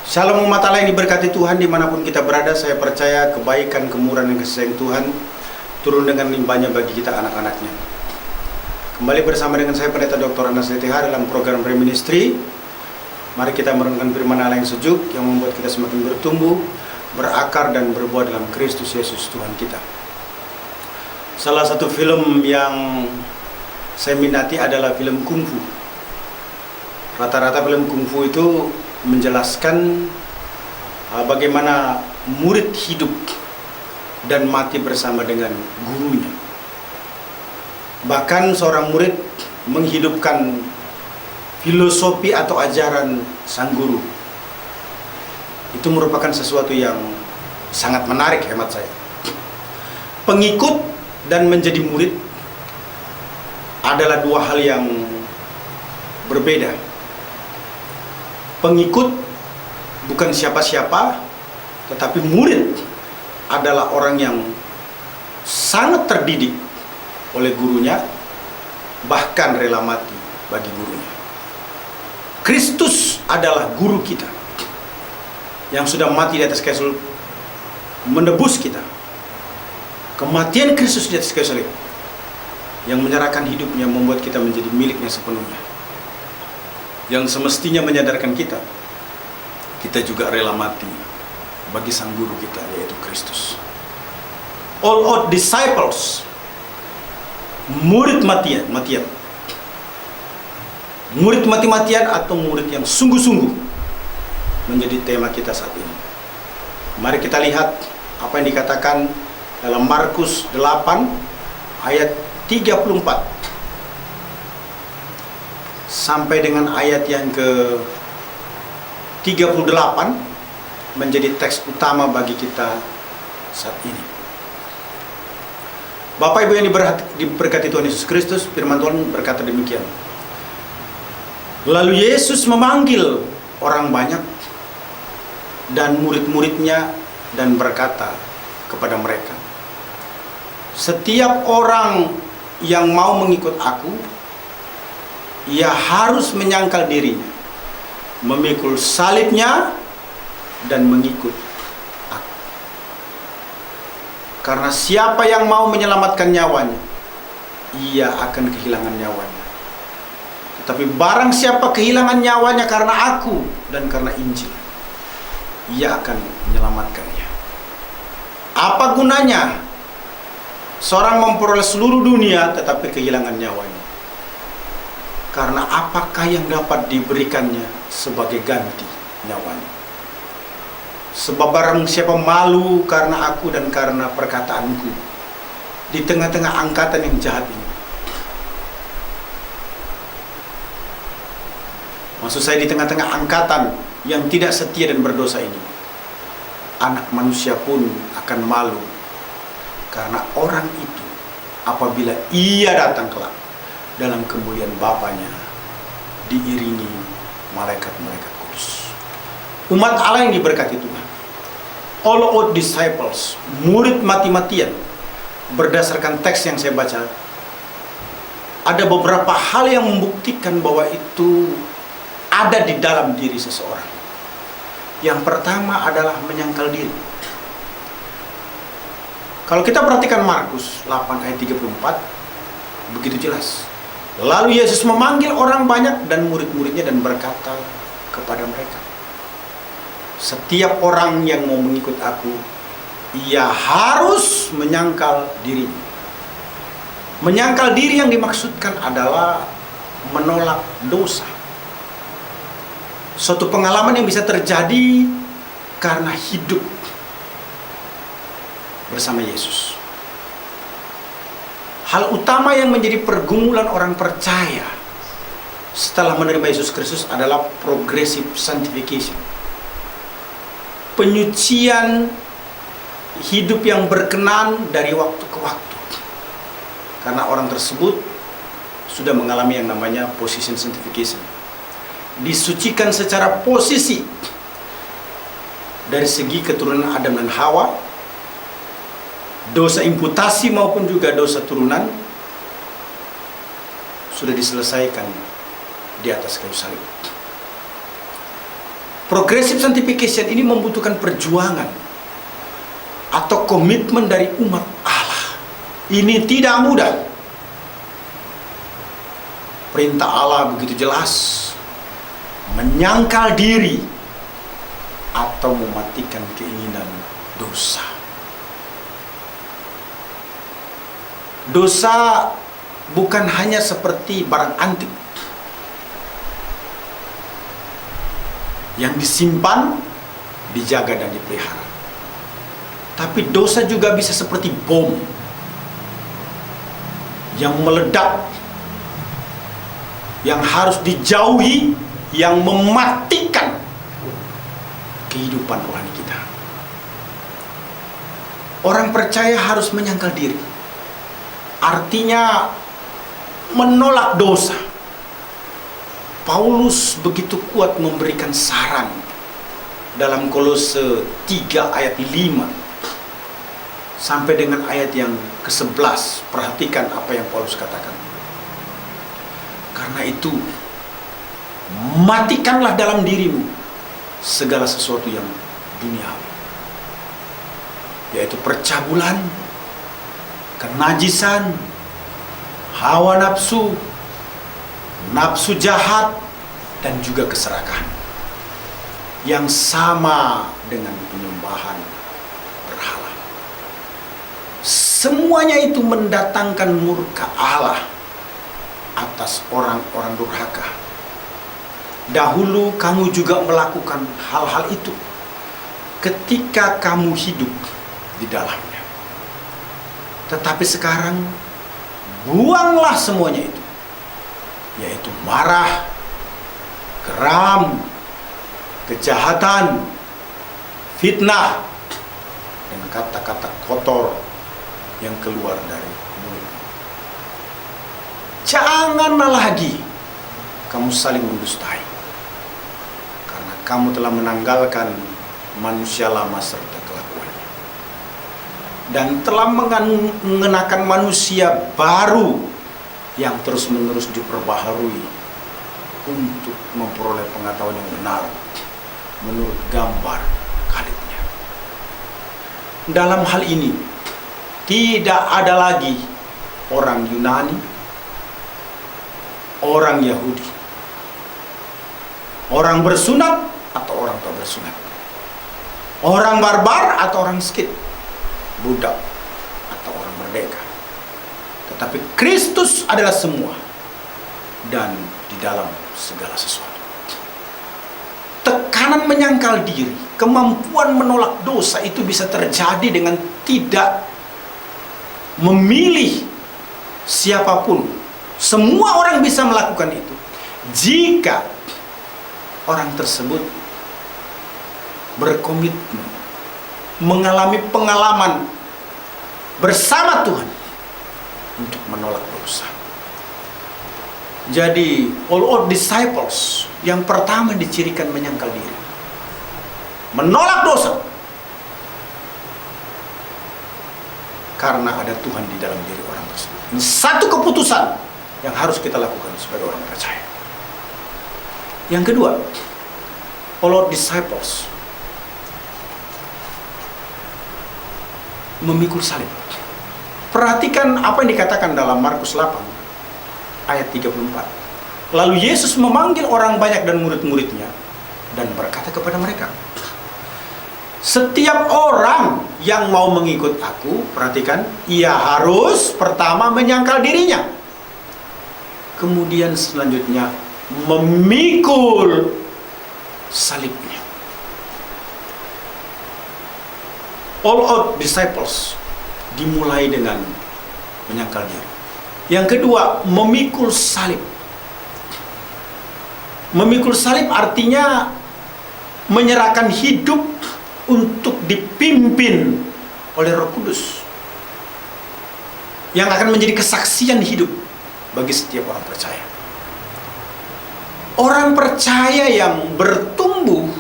Shalom umat Allah yang diberkati Tuhan dimanapun kita berada. Saya percaya kebaikan, kemurahan, dan kasih sayang Tuhan turun dengan limpahnya bagi kita anak-anaknya. Kembali bersama dengan saya Pendeta Dr. Anas LTH dalam program Pre-Ministry. Mari kita merenungkan firman Allah yang sejuk, yang membuat kita semakin bertumbuh, berakar, dan berbuah dalam Kristus Yesus Tuhan kita. Salah satu film yang saya minati adalah film kungfu. Rata-rata film kungfu itu menjelaskan bagaimana murid hidup dan mati bersama dengan gurunya. Bahkan seorang murid menghidupkan filosofi atau ajaran sang guru. Itu merupakan sesuatu yang sangat menarik hemat saya. Pengikut dan menjadi murid adalah dua hal yang berbeda. Pengikut bukan siapa-siapa, tetapi murid adalah orang yang sangat terdidik oleh gurunya, bahkan rela mati bagi gurunya. Kristus adalah guru kita yang sudah mati di atas kayu salib menebus kita. Kematian Kristus di atas kayu salib yang menyerahkan hidupnya membuat kita menjadi miliknya sepenuhnya. Yang semestinya menyadarkan kita juga rela mati bagi sang guru kita, yaitu Kristus. All out disciples, murid matian, murid mati-matian atau murid yang sungguh-sungguh menjadi tema kita saat ini. Mari kita lihat apa yang dikatakan dalam Markus 8 ayat 34 sampai dengan ayat yang ke 38 menjadi teks utama bagi kita saat ini. Bapak Ibu yang diberkati Tuhan Yesus Kristus, firman Tuhan berkata demikian. Lalu Yesus memanggil orang banyak dan murid-muridnya dan berkata kepada mereka, setiap orang yang mau mengikut aku, ia harus menyangkal dirinya, memikul salibnya, dan mengikut aku. Karena siapa yang mau menyelamatkan nyawanya, ia akan kehilangan nyawanya. Tetapi barang siapa kehilangan nyawanya karena aku dan karena Injil, ia akan menyelamatkannya. Apa gunanya seorang memperoleh seluruh dunia tetapi kehilangan nyawanya? Karena apakah yang dapat diberikannya sebagai ganti nyawanya? Sebab barang siapa malu karena aku dan karena perkataanku di tengah-tengah angkatan yang jahat ini. Maksud saya di tengah-tengah angkatan yang tidak setia dan berdosa ini, anak manusia pun akan malu karena orang itu apabila ia datang kelak dalam kemuliaan Bapanya diiringi malaikat-malaikat kudus. Umat Allah yang diberkati Tuhan, all out disciples, murid mati-matian. Berdasarkan teks yang saya baca, ada beberapa hal yang membuktikan bahwa itu ada di dalam diri seseorang. Yang pertama adalah menyangkal diri. Kalau kita perhatikan Markus 8 ayat 34, begitu jelas. Lalu Yesus memanggil orang banyak dan murid-muridnya dan berkata kepada mereka, setiap orang yang mau mengikut aku, ia harus menyangkal dirinya. Menyangkal diri yang dimaksudkan adalah menolak dosa. Suatu pengalaman yang bisa terjadi karena hidup bersama Yesus. Hal utama yang menjadi pergumulan orang percaya setelah menerima Yesus Kristus adalah progressive sanctification. Penyucian hidup yang berkenan dari waktu ke waktu. Karena orang tersebut sudah mengalami yang namanya position sanctification. Disucikan secara posisi dari segi keturunan Adam dan Hawa, dosa imputasi maupun juga dosa turunan sudah diselesaikan di atas kayu salib. Progressive sanctification ini membutuhkan perjuangan atau komitmen dari umat Allah. Ini tidak mudah. Perintah Allah begitu jelas, menyangkal diri atau mematikan keinginan dosa. Dosa bukan hanya seperti barang antik yang disimpan, dijaga dan dipelihara. Tapi dosa juga bisa seperti bom yang meledak, yang harus dijauhi, yang mematikan kehidupan rohani kita. Orang percaya harus menyangkal diri. Artinya menolak dosa. Paulus begitu kuat memberikan saran dalam Kolose 3 ayat 5 sampai dengan ayat yang ke-11. Perhatikan apa yang Paulus katakan. Karena itu, matikanlah dalam dirimu segala sesuatu yang duniawi, yaitu percabulan, kenajisan, hawa nafsu, nafsu jahat, dan juga keserakahan yang sama dengan penyembahan berhala. Semuanya itu mendatangkan murka Allah atas orang-orang durhaka. Dahulu kamu juga melakukan hal-hal itu ketika kamu hidup di dalamnya. Tetapi sekarang buanglah semuanya itu, yaitu marah, geram, kejahatan, fitnah, dan kata-kata kotor yang keluar dari mulut. Janganlah lagi kamu saling mendustai, karena kamu telah menanggalkan manusia lama serta kelakuannya, dan telah mengenakan manusia baru yang terus-menerus diperbaharui untuk memperoleh pengetahuan yang benar menurut gambar Khalidnya. Dalam hal ini tidak ada lagi orang Yunani, orang Yahudi, orang bersunat atau orang tak bersunat, orang barbar atau orang skit, budak atau orang merdeka. Tetapi Kristus adalah semua dan di dalam segala sesuatu. Tekanan menyangkal diri, kemampuan menolak dosa itu bisa terjadi dengan tidak memilih siapapun. Semua orang bisa melakukan itu jika orang tersebut berkomitmen, mengalami pengalaman bersama Tuhan untuk menolak dosa. Jadi, all disciples yang pertama dicirikan menyangkal diri, menolak dosa, karena ada Tuhan di dalam diri orang tersebut. Ini satu keputusan yang harus kita lakukan sebagai orang percaya. Yang kedua, all disciples memikul salib. Perhatikan apa yang dikatakan dalam Markus 8 ayat 34. Lalu Yesus memanggil orang banyak dan murid-muridnya dan berkata kepada mereka, setiap orang yang mau mengikut aku, perhatikan, ia harus pertama menyangkal dirinya, kemudian selanjutnya memikul salibnya. All out disciples dimulai dengan menyangkal diri. Yang kedua, memikul salib. Memikul salib artinya menyerahkan hidup untuk dipimpin oleh Roh Kudus, yang akan menjadi kesaksian hidup bagi setiap orang percaya. Orang percaya yang bertumbuh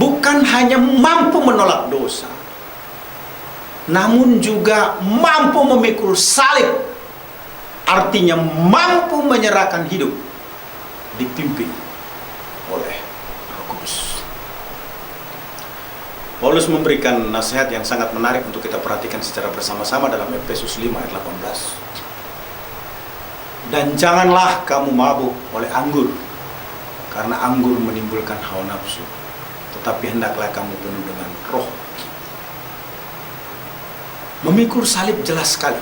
bukan hanya mampu menolak dosa, namun juga mampu memikul salib. Artinya mampu menyerahkan hidup dipimpin oleh Roh Kudus. Paulus memberikan nasihat yang sangat menarik untuk kita perhatikan secara bersama-sama dalam Efesus 5 ayat 18. Dan janganlah kamu mabuk oleh anggur, karena anggur menimbulkan hawa nafsu, tetapi hendaklah kamu penuh dengan roh. Memikul salib jelas sekali.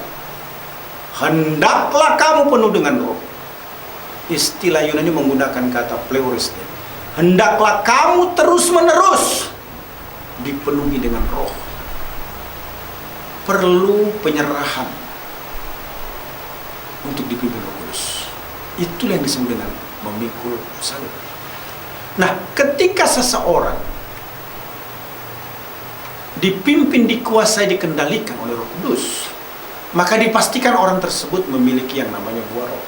Hendaklah kamu penuh dengan roh. Istilah Yunani menggunakan kata pleuriste. Hendaklah kamu terus-menerus dipenuhi dengan roh. Perlu penyerahan untuk dipimpin Roh Kudus. Itulah yang disebut dengan memikul salib. Nah, ketika seseorang dipimpin, dikuasai, dikendalikan oleh Roh Kudus, maka dipastikan orang tersebut memiliki yang namanya buah roh.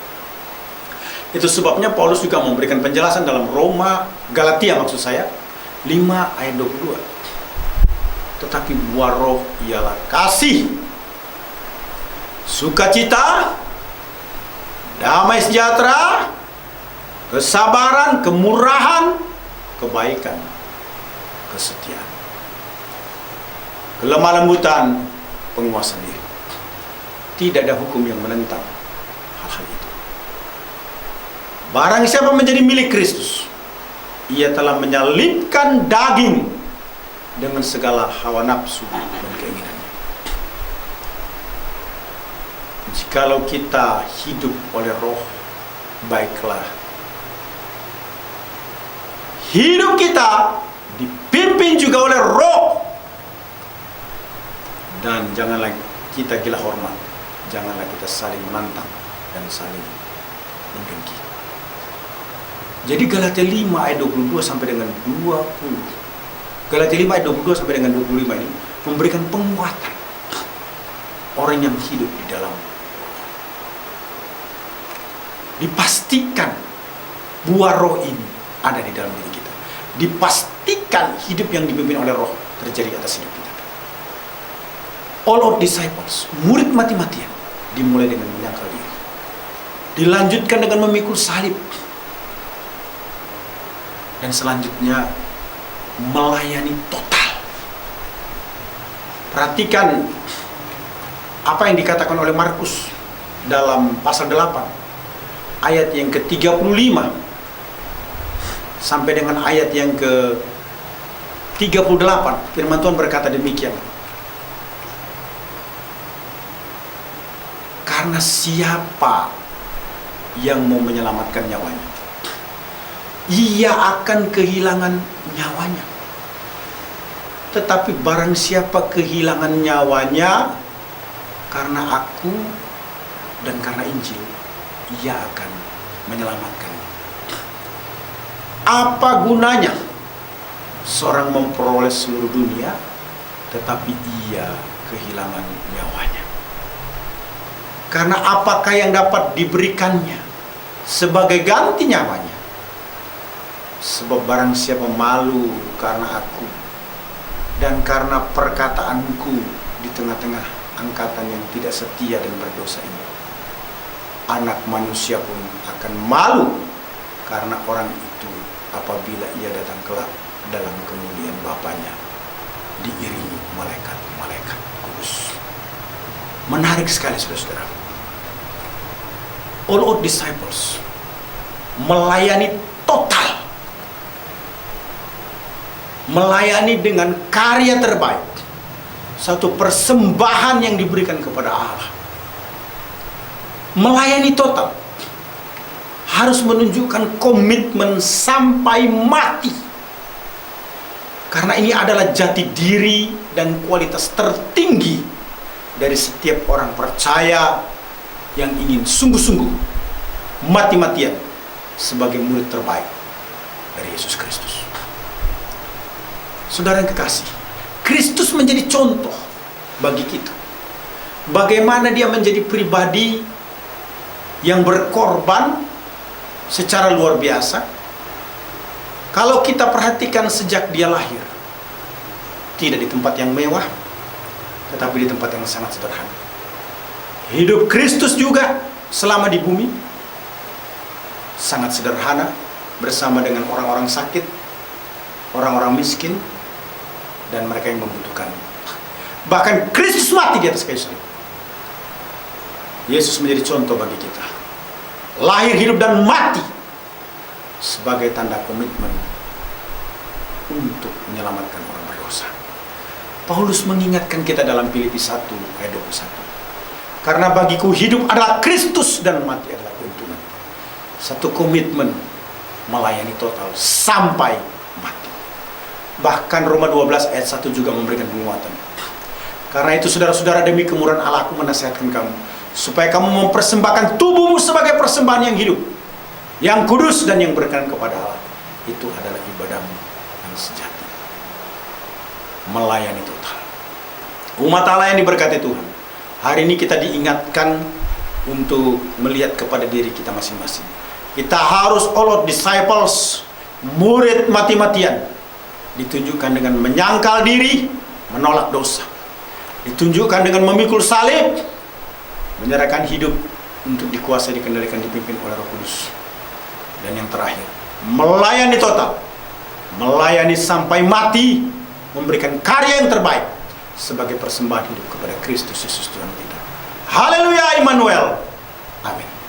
Itu sebabnya Paulus juga memberikan penjelasan dalam Galatia 5 ayat 22. Tetapi buah roh ialah kasih, sukacita, damai sejahtera, kesabaran, kemurahan, kebaikan, kesetiaan, kelemah lembutan, penguasaan diri. Tidak ada hukum yang menentang hal-hal itu. Barang siapa menjadi milik Kristus, ia telah menyalibkan daging dengan segala hawa nafsu dan keinginannya. Jikalau kita hidup oleh roh, baiklah hidup kita dipimpin juga oleh roh. Dan janganlah kita gila hormat, janganlah kita saling menantang dan saling mendengki. Jadi Galatia 5 ayat 22 sampai dengan 20. Galatia 5 ayat 22 sampai dengan 25 ini memberikan penguatan orang yang hidup di dalam. Dipastikan buah roh ini ada di dalam diri kita. Dipastikan hidup yang dipimpin oleh roh terjadi atas hidup kita. All our disciples, murid mati-matian, dimulai dengan menyangkal diri, dilanjutkan dengan memikul salib, dan selanjutnya melayani total. Perhatikan apa yang dikatakan oleh Markus dalam pasal 8 ayat yang ke-35 sampai dengan ayat yang ke-38. Firman Tuhan berkata demikian. Karena siapa yang mau menyelamatkan nyawanya, ia akan kehilangan nyawanya. Tetapi barang siapa kehilangan nyawanya karena aku dan karena Injil, ia akan menyelamatkannya. Apa gunanya seorang memperoleh seluruh dunia tetapi ia kehilangan nyawanya? Karena apakah yang dapat diberikannya sebagai ganti nyawanya? Sebab barang siapa malu karena aku dan karena perkataanku di tengah-tengah angkatan yang tidak setia dan berdosa ini, Anak Manusia pun akan malu karena orang itu apabila ia datang kelak dalam kemuliaan Bapanya diiringi malaikat-malaikat kudus. Menarik sekali, saudara-saudara. All our disciples melayani total, melayani dengan karya terbaik, satu persembahan yang diberikan kepada Allah. Melayani total harus menunjukkan komitmen sampai mati, karena ini adalah jati diri dan kualitas tertinggi dari setiap orang percaya yang ingin sungguh-sungguh mati-matian sebagai murid terbaik dari Yesus Kristus. Saudara yang kekasih, Kristus menjadi contoh bagi kita. Bagaimana dia menjadi pribadi yang berkorban secara luar biasa. Kalau kita perhatikan sejak dia lahir, tidak di tempat yang mewah, tetapi di tempat yang sangat sederhana. Hidup Kristus juga selama di bumi sangat sederhana, bersama dengan orang-orang sakit, orang-orang miskin, dan mereka yang membutuhkan. Bahkan Kristus mati di atas kayu salib. Yesus menjadi contoh bagi kita. Lahir, hidup, dan mati sebagai tanda komitmen untuk menyelamatkan orang berdosa. Paulus mengingatkan kita dalam Filipi 1 ayat 21. Karena bagiku hidup adalah Kristus dan mati adalah keuntungan. Satu komitmen melayani total sampai mati. Bahkan Roma 12 ayat 1 juga memberikan penguatan. Karena itu saudara-saudara, demi kemurahan Allah aku menasihatkan kamu, supaya kamu mempersembahkan tubuhmu sebagai persembahan yang hidup, yang kudus dan yang berkenan kepada Allah. Itu adalah ibadahmu yang sejati. Melayani total. Umat Allah yang diberkati Tuhan, hari ini kita diingatkan untuk melihat kepada diri kita masing-masing. Kita harus all disciples, murid mati-matian. Ditunjukkan dengan menyangkal diri, menolak dosa. Ditunjukkan dengan memikul salib, menyerahkan hidup untuk dikuasai, dikendalikan, dipimpin oleh Roh Kudus. Dan yang terakhir, melayani total, melayani sampai mati, memberikan karya yang terbaik sebagai persembahan hidup kepada Kristus Yesus Tuhan kita. Haleluya, Immanuel. Amin.